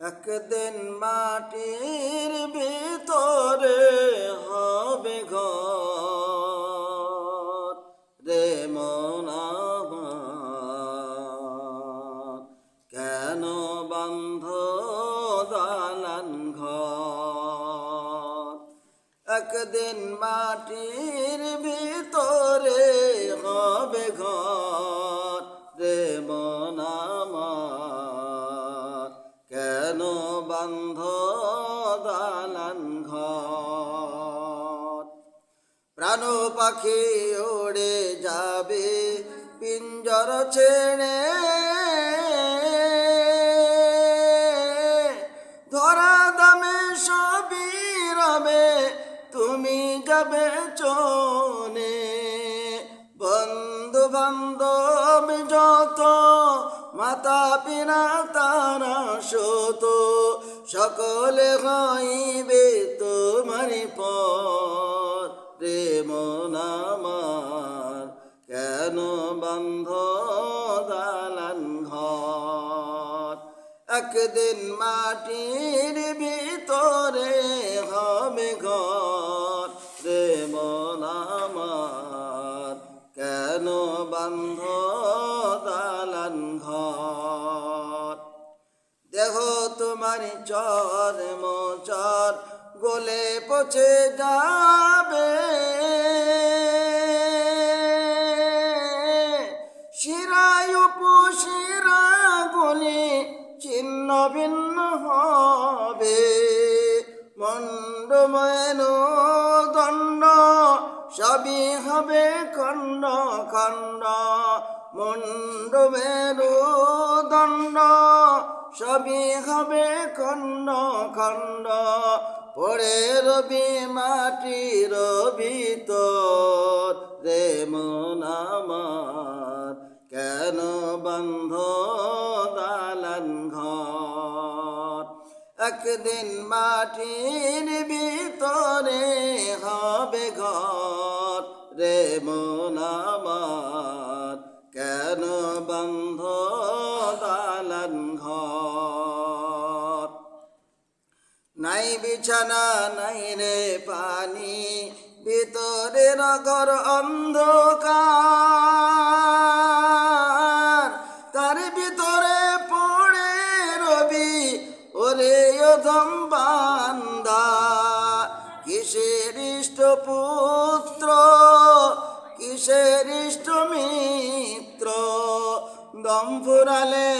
একদিন মাটির ভিতরে হবে ঘর রে মন আমার, কেন বন্ধ দালান ঘর। একদিন মাটির ভিতরে হবে ঘর রে মন আমার, কেন বন্ধ দালান ঘর। প্রাণ পাখি উড়ে যাবে পিঞ্জর ছেড়ে, ধরা দামে সবই রবে তুমি যাবে চলে। বন্ধু বান্ধব যত মাতা পিতা তারা শত, সকলে হইবে তোমার পর রে মন আমার, কেন বন্ধ দালান ঘর। একদিন মাটির ভিতরে হবে ঘর রে মন আমার, কেন বন্ধ দালান ঘর। দেহ তোমার চর মোচর গলে পচে যাবে, শিরায় উপশিরা গলে ছিন্ন ভিন্ন হবে। মন্ড মেনু দণ্ড সবই হবে খণ্ড খণ্ড, মন্ড মেরু দণ্ড সবই হবে খণ্ড খণ্ড। পড়ে রবি মাটির ভিতর রে মন আমার, কেন বন্ধ দালান ঘর। একদিন মাটির ভিতরে হবে ঘর রে মন আমার, কেন বন্ধ দালান ঘর। নাই বিছানা নাই রে পানি, ভিতরে নগর অন্ধকার, তার ভিতরে পড়ে রবি ওরে অধম বান্দা। কিসের ইষ্ট পুত্র কিসের ইষ্ট মিত্র, দম ফুরালে